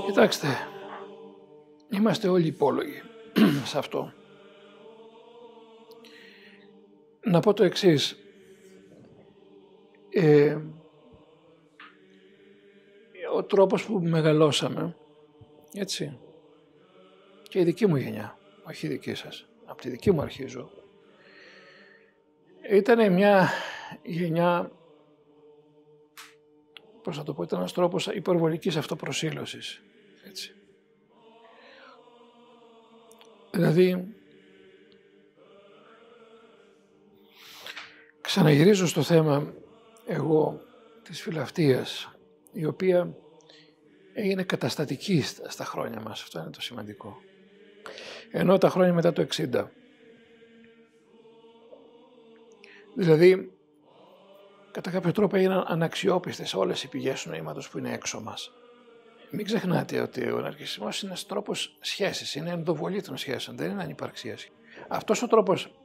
Κοιτάξτε, είμαστε όλοι υπόλογοι σε αυτό. Να πω το εξής. Ο τρόπος που μεγαλώσαμε, έτσι, και η δική μου γενιά, όχι η δική σας, από τη δική μου αρχίζω, ήταν μια γενιά, πώς θα το πω, ήταν ένας τρόπος υπερβολικής αυτοπροσήλωσης, έτσι. Δηλαδή, ξαναγυρίζω στο θέμα εγώ της φιλαυτίας, η οποία έγινε καταστατική στα χρόνια μας, αυτό είναι το σημαντικό. Ενώ τα χρόνια μετά το 60. Δηλαδή, κατά κάποιο τρόπο έγιναν αναξιόπιστες όλες οι πηγές του νοήματος που είναι έξω μας. Μην ξεχνάτε ότι ο ναρκισσισμός είναι ένας τρόπος σχέσης, είναι ενδοβολή των σχέσεων, δεν είναι ανυπαρξίας. Αυτός ο τρόπος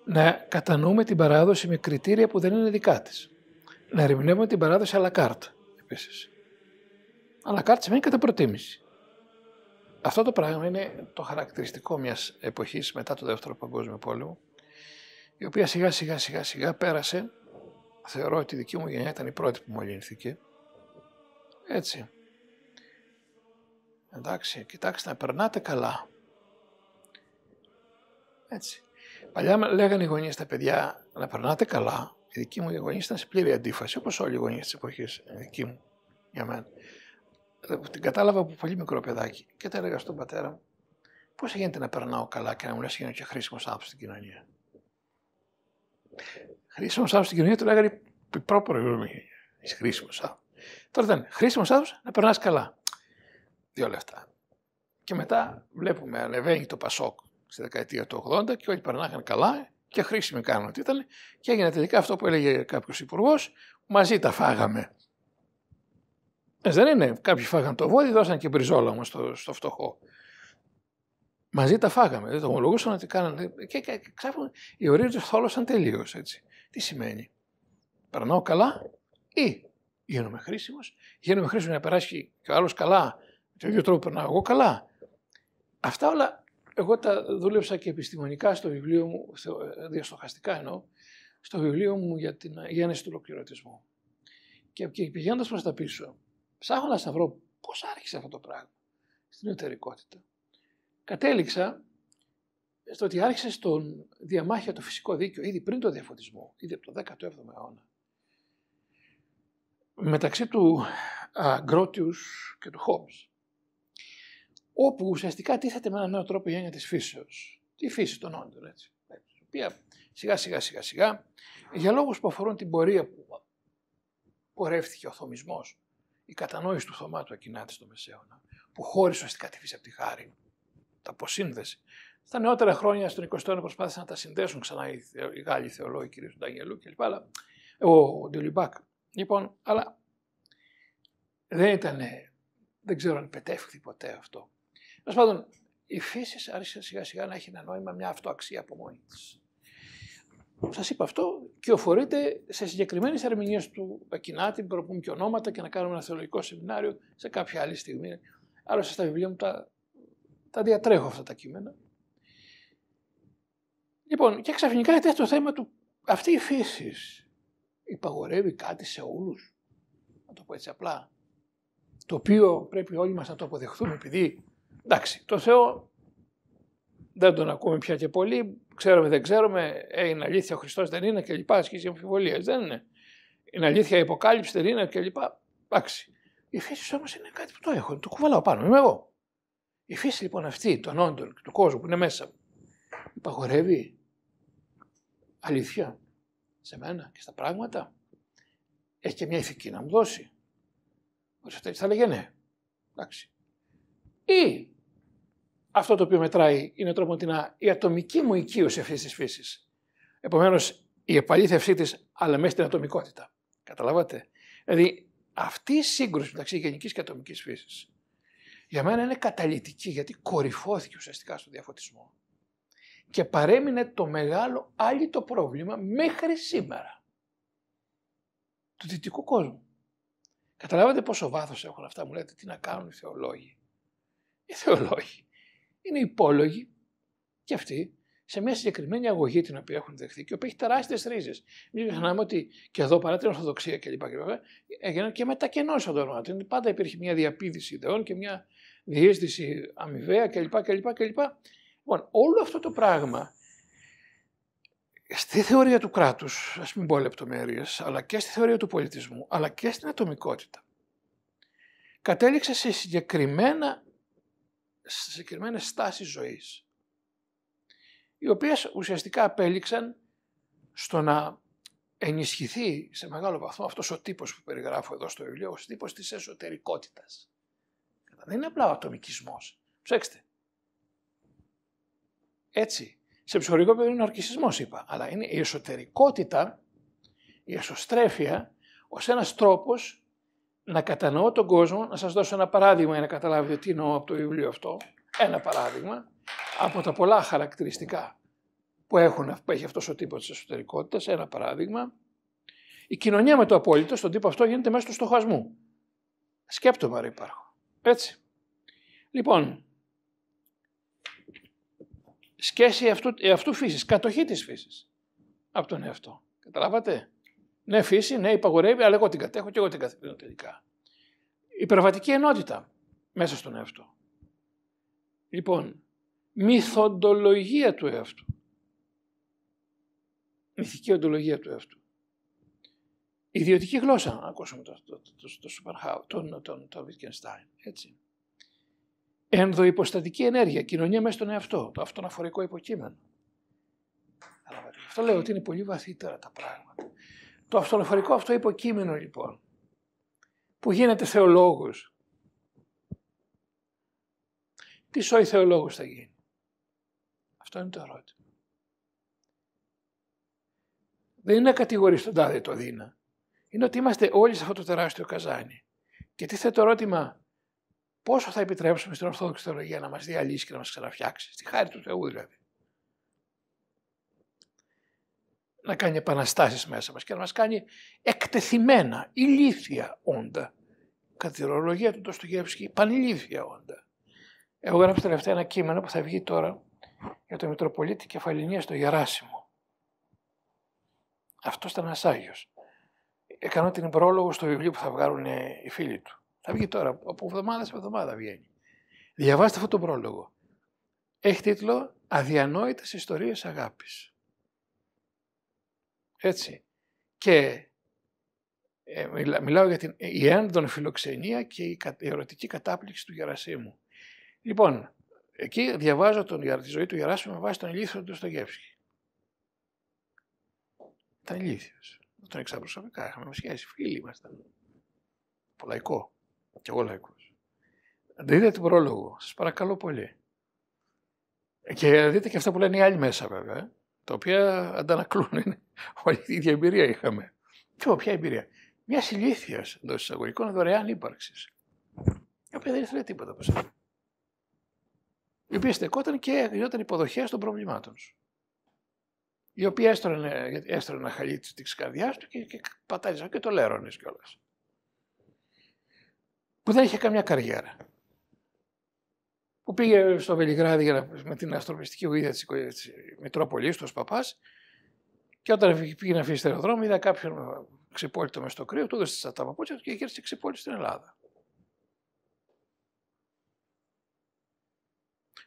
να κατανοούμε την παράδοση με κριτήρια που δεν είναι δικά της. Να ερμηνεύουμε την παράδοση à la carte, επίσης. À la carte σημαίνει κατά προτίμηση. Αυτό το πράγμα είναι το χαρακτηριστικό μιας εποχής μετά το Δεύτερο Παγκόσμιο Πόλεμο, η οποία σιγά πέρασε. Θεωρώ ότι η δική μου γενιά ήταν η πρώτη που μολύνθηκε. Έτσι. Εντάξει, κοιτάξτε να περνάτε καλά. Έτσι. Παλιά λέγανε οι γονείς στα παιδιά να περνάτε καλά. Οι δικοί μου οι γονείς ήταν σε πλήρη αντίφαση, όπως όλοι οι γονείς της εποχής, οι δικοί μου, για μένα. Την κατάλαβα από πολύ μικρό παιδάκι και τα έλεγα στον πατέρα μου, πώς γίνεται να περνάω καλά και να μου λες γίνω και χρήσιμος άνθρωπος στην κοινωνία. Χρήσιμος άνθρωπος στην κοινωνία το λέγανε η πρόπροηγούμενη γενιά. Είσαι χρήσιμος άνθρωπος. Τώρα ήταν χρήσιμος άνθρωπος να περνάς καλά. 2 λεπτά. Και μετά βλέπουμε ανεβαίνει το Πασόκ στη δεκαετία του 80 και όλοι περνάγαν καλά και χρήσιμοι κάνουν ότι ήταν και έγινε τελικά αυτό που έλεγε κάποιος υπουργός, μαζί τα φάγαμε. Δεν είναι, κάποιοι φάγαν το βόδι, δώσαν και μπριζόλα όμως στο φτωχό. Μαζί τα φάγαμε, δεν το ομολογούσαν ότι κάνανε και ξαφνικά οι ορίζοντες θόλωσαν τελείως, έτσι. Τι σημαίνει, περνάω καλά ή γίνομαι χρήσιμος να περάσει και ο άλλος καλά, με τον ίδιο τρόπο περνάω εγώ καλά. Αυτά όλα εγώ τα δούλεψα και επιστημονικά στο βιβλίο μου, διαστοχαστικά εννοώ, στο βιβλίο μου για την γέννηση του ολοκληρωτισμού. Και πηγαίνοντας προς τα πίσω, ψάχνοντας να βρω πώς άρχισε αυτό το πράγμα στην εταιρικότητα. Κατέληξα στο ότι άρχισε στον διαμάχια το φυσικό δίκαιο ήδη πριν το διαφωτισμό, ήδη από το 17ο αιώνα. Μεταξύ του Γκρότιους και του Χόμπς, όπου ουσιαστικά τίθεται με έναν νέο τρόπο η έννοια της φύσεως, τη φύση των όντων, έτσι, η οποία σιγά, για λόγους που αφορούν την πορεία που πορεύτηκε ο θωμισμός, η κατανόηση του Θωμά του Ακινάτη στο Μεσαίωνα, που χώρισε ουσιαστικά τη φύση από τη χάρη, τα αποσύνδεση. Στα νεότερα χρόνια, στον 20ο αιώνα, προσπάθησαν να τα συνδέσουν ξανά οι Γάλλοι θεολόγοι, κ. Ντανιελού κλπ. Ο Ντιολιμπάκ. Λοιπόν, αλλά δεν ξέρω αν πετεύχθη ποτέ αυτό. Τέλος πάντων, η φύση άρχισε σιγά να έχει ένα νόημα, μια αυτοαξία από μόνη της. Σας είπα αυτό και οφορείται σε συγκεκριμένες ερμηνείες του Ακινάτη, που πούμε και ονόματα και να κάνουμε ένα θεολογικό σεμινάριο σε κάποια άλλη στιγμή. Άλλωστε στα βιβλία μου τα διατρέχω αυτά τα κείμενα. Λοιπόν, και ξαφνικά έρχεται το θέμα του αυτή η φύση υπαγορεύει κάτι σε όλους, να το πω έτσι απλά, το οποίο πρέπει όλοι μας να το αποδεχθούμε, επειδή, εντάξει, το Θεό δεν τον ακούμε πια και πολύ, ξέρουμε δεν ξέρουμε, είναι αλήθεια ο Χριστός δεν είναι και λοιπά, ασκήσει αμφιβολίες, δεν είναι. Είναι αλήθεια η Αποκάλυψη δεν είναι και λοιπά, εντάξει. Η φύση όμως είναι κάτι που το έχω, το κουβαλάω πάνω, είμαι εγώ. Η φύση λοιπόν αυτή των όντων και του κόσμου που είναι μέσα μου, υπαγορεύει αλήθεια σε μένα και στα πράγματα. Έχει και μια ηθική να μου δώσει. Ότι αυτό θα λέγε ναι. Εντάξει. Ή αυτό το οποίο μετράει είναι τρόποντινά η ατομική μου οικείωση αυτής της φύσης. Επομένως η επαλήθευσή της, αλλά μέσα στην ατομικότητα. Καταλάβατε. Δηλαδή αυτή η σύγκρουση μεταξύ γενικής και ατομικής φύσης για μένα είναι καταλυτική, γιατί κορυφώθηκε ουσιαστικά στο διαφωτισμό. Και παρέμεινε το μεγάλο άλυτο πρόβλημα μέχρι σήμερα. του δυτικού κόσμου. Καταλάβατε πόσο βάθος έχουν αυτά, μου λέτε τι να κάνουν οι θεολόγοι. Οι θεολόγοι είναι υπόλογοι και αυτοί σε μια συγκεκριμένη αγωγή την οποία έχουν δεχθεί και η οποία έχει τεράστιες ρίζες. Μην ξεχνάμε ότι και εδώ παρά την Ορθοδοξία κλπ. Έγιναν και μετακενώσεις των δογμάτων. Πάντα υπήρχε μια διαπίδηση ιδεών και μια διείσδυση αμοιβαία κλπ. Λοιπόν, όλο αυτό το πράγμα στη θεωρία του κράτους, ας μην πω λεπτομέρειες, αλλά και στη θεωρία του πολιτισμού, αλλά και στην ατομικότητα, κατέληξε σε συγκεκριμένες στάσεις ζωής, οι οποίες ουσιαστικά απέληξαν στο να ενισχυθεί σε μεγάλο βαθμό αυτός ο τύπος που περιγράφω εδώ στο βιβλίο, ο τύπος της εσωτερικότητας. Δεν είναι απλά ο ατομικισμός. Ψέξτε. Έτσι. Σε ψυχολογικό επίπεδο είναι ο ορκισισμός, είπα, αλλά είναι η εσωτερικότητα, η εσωστρέφεια, ως ένας τρόπος να κατανοώ τον κόσμο. Να σας δώσω ένα παράδειγμα για να καταλάβετε τι εννοώ από το βιβλίο αυτό. Ένα παράδειγμα από τα πολλά χαρακτηριστικά που έχει αυτός ο τύπος της εσωτερικότητας. Ένα παράδειγμα. Η κοινωνία με το απόλυτο στον τύπο αυτό γίνεται μέσω του στοχασμού. Σκέπτομαι άρα υπάρχω. Έτσι. Λοιπόν, σχέση εαυτού φύσης, κατοχή της φύσης από τον εαυτό. Καταλάβατε. Ναι, φύση, ναι, υπαγορεύει, αλλά εγώ την κατέχω και εγώ την καθημερινώ τελικά. Υπερβατική ενότητα μέσα στον εαυτό. Λοιπόν, μυθοντολογία του εαυτού. Μυθική οντολογία του εαυτού. Ιδιωτική γλώσσα, να ακούσουμε τον Wittgenstein, έτσι. Ενδοϊποστατική ενέργεια, κοινωνία μέσα στον εαυτό, το αυτοαναφορικό υποκείμενο. Αυτό λέω ότι είναι πολύ βαθύτερα τα πράγματα. Το αυτοαναφορικό αυτό υποκείμενο λοιπόν, που γίνεται θεολόγος, τι σόι θεολόγος θα γίνει. Αυτό είναι το ερώτημα. Δεν είναι να κατηγορείς τον τάδε το δίνα. Είναι ότι είμαστε όλοι σε αυτό το τεράστιο καζάνι. Και τίθεται το ερώτημα, πόσο θα επιτρέψουμε στην Ορθόδοξη Θεολογία να μας διαλύσει και να μας ξαναφτιάξει, στη χάρη του Θεού δηλαδή. Να κάνει επαναστάσεις μέσα μας και να μας κάνει εκτεθειμένα, ηλίθια όντα. Κατά τη ορολογία του Ντοστογεύσκη, πανηλίθια όντα. Εγώ έγραψα τελευταία ένα κείμενο που θα βγει τώρα για τον Μητροπολίτη Κεφαληνίας στο Γεράσιμο. Αυτός ήταν ένας Άγιος. Έκανα την πρόλογο στο βιβλίο που θα βγάλουν οι φίλοι του. Θα βγει τώρα, από εβδομάδα σε εβδομάδα βγαίνει. Διαβάστε αυτό το πρόλογο. Έχει τίτλο «Αδιανόητες ιστορίες αγάπης». Έτσι. Και μιλάω για την έντονη φιλοξενία και η ερωτική κατάπληξη του Γερασίμου. Λοιπόν, εκεί διαβάζω τη ζωή του Γεράσιμου με βάση τον ηλίθιο του Ντοστογεύσκη. Ήταν ηλίθιος. Τον ήξερα προσωπικά, είχαμε σχέση, φίλοι ήμασταν. Από λαϊκό. Κι εγώ λαϊκός. Δείτε τον πρόλογο, σας παρακαλώ πολύ. Και δείτε και αυτά που λένε οι άλλοι μέσα βέβαια, τα οποία αντανακλούν. Όλη την ίδια εμπειρία είχαμε. Ποια εμπειρία. Μια ηλίθεια εντός εισαγωγικών δωρεάν ύπαρξης. Η οποία δεν ήθελε τίποτα από εσένα. Η οποία στεκόταν και γινόταν υποδοχές των προβλημάτων σου. Η οποία έστρωνε ένα χαλί της καρδιάς του και πατάριζαν και το λέρωνες κιόλας. Που δεν είχε καμιά καριέρα. Που πήγε στο Βελιγράδι με την ανθρωπιστική βοήθεια της Μητρόπολης του ως παπάς και όταν πήγε να φύγει στο αεροδρόμιο είδα κάποιον ξυπόλυτο μες στο κρύο, του έδωσε τα παπούτσια του και γύρισε ξυπόλυτο στην Ελλάδα.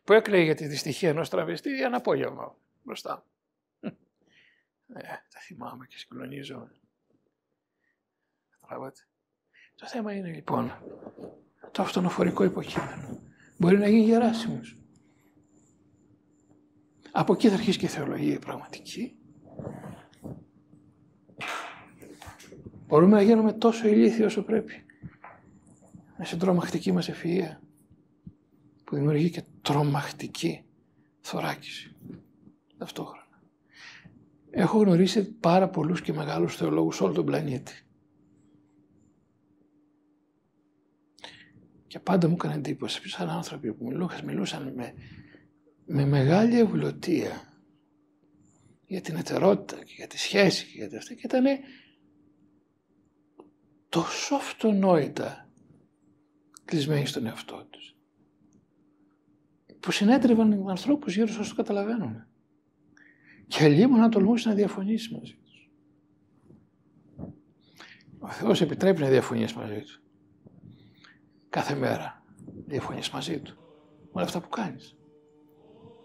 Που έκλαιγε για τη δυστυχία ενός τραβεστή ένα απόγευμα μπροστά. Τα θυμάμαι και συγκλονίζομαι. Καταλάβατε. Το θέμα είναι λοιπόν το αυτονοφορικό υποκείμενο. Μπορεί να γίνει Γεράσιμος. Από εκεί θα αρχίσει και η θεολογία η πραγματική. Μπορούμε να γίνουμε τόσο ηλίθιοι όσο πρέπει. Με στην τρομακτική μας ευφυΐα που δημιουργεί και τρομακτική θωράκιση ταυτόχρονα. Έχω γνωρίσει πάρα πολλούς και μεγάλους θεολόγους σε όλο τον πλανήτη. Και πάντα μου έκανε εντύπωση σαν άνθρωποι που μιλούσαν με μεγάλη ευλωτία για την ετερότητα και για τη σχέση και για αυτά και ήταν τόσο αυτονόητα κλεισμένοι στον εαυτό τους, που συνέτριβαν ανθρώπους γύρω όσο το καταλαβαίνουν. Και αλλήμον να τολμούσε να διαφωνήσει μαζί τους. Ο Θεός επιτρέπει να διαφωνείς μαζί του. Κάθε μέρα διαφωνείς μαζί του. Με όλα αυτά που κάνεις.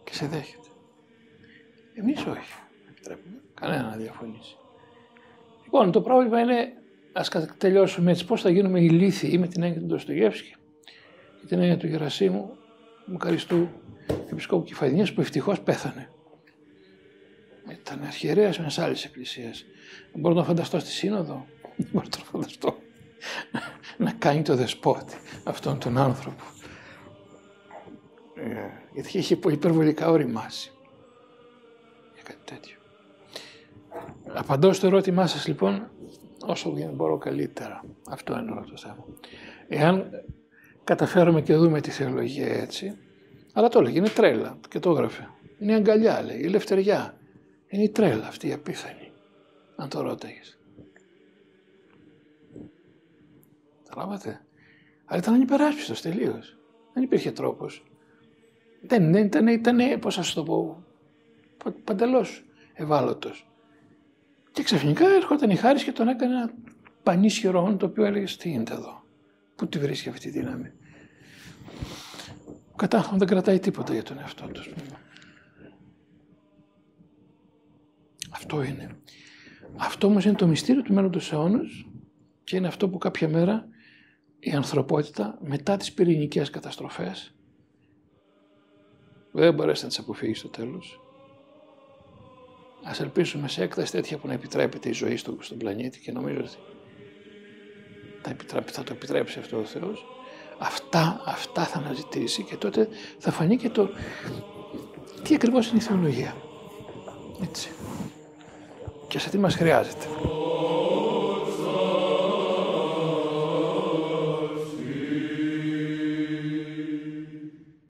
Και σε δέχεται. Εμείς όχι. Επιτρέπουμε κανένα να διαφωνήσει. Λοιπόν, το πρόβλημα είναι, ας τελειώσουμε έτσι, πώς θα γίνουμε ηλίθιοι, ή με την έννοια του Ντοστογεύσκη, ή την έννοια του Γερασίμου, του Μακαριστού Επισκόπου Κηφαδινίας, που ευτυχώς πέθανε. Ήταν αρχιερέας μιας άλλης εκκλησίας. Δεν μπορώ να φανταστώ στη Σύνοδο. Δεν μπορώ να φανταστώ να κάνει το δεσπότη αυτόν τον άνθρωπο. Γιατί είχε υπερβολικά οριμάσει για κάτι τέτοιο. Απαντώ στο ερώτημά σας λοιπόν όσο μπορώ καλύτερα. Αυτό είναι όλο το θέμα. Εάν καταφέρουμε και δούμε τη θεολογία έτσι, αλλά το έλεγε, είναι τρέλα και το έγραφε. Είναι η αγκαλιά, λέει, η ελευθεριά. Είναι η τρέλα αυτή η απίθανη, αν το ρώταγες. Καταλάβατε. Αλλά ήταν ανυπεράσπιστος τελείως. Δεν υπήρχε τρόπος. Δεν ήταν, πώς θα σου το πω, παντελώς ευάλωτος. Και ξαφνικά έρχονταν η Χάρις και τον έκανε ένα πανίσχυρο, το οποίο έλεγε τι είναι εδώ. Πού τη βρίσκει αυτή η δύναμη. Ο κατάνθρωπος δεν κρατάει τίποτα για τον εαυτό του. Αυτό είναι. Αυτό όμως είναι το μυστήριο του μέλλοντος αιώνος και είναι αυτό που κάποια μέρα η ανθρωπότητα μετά τις πυρηνικές καταστροφές δεν μπορέσει να τις αποφύγει στο τέλος. Ας ελπίσουμε σε έκταση τέτοια που να επιτρέπεται η ζωή στον πλανήτη και νομίζω ότι θα το επιτρέψει αυτό ο Θεός. Αυτά θα αναζητήσει και τότε θα φανεί και το τι ακριβώς είναι η θεολογία. Έτσι. Και σε τι μας χρειάζεται.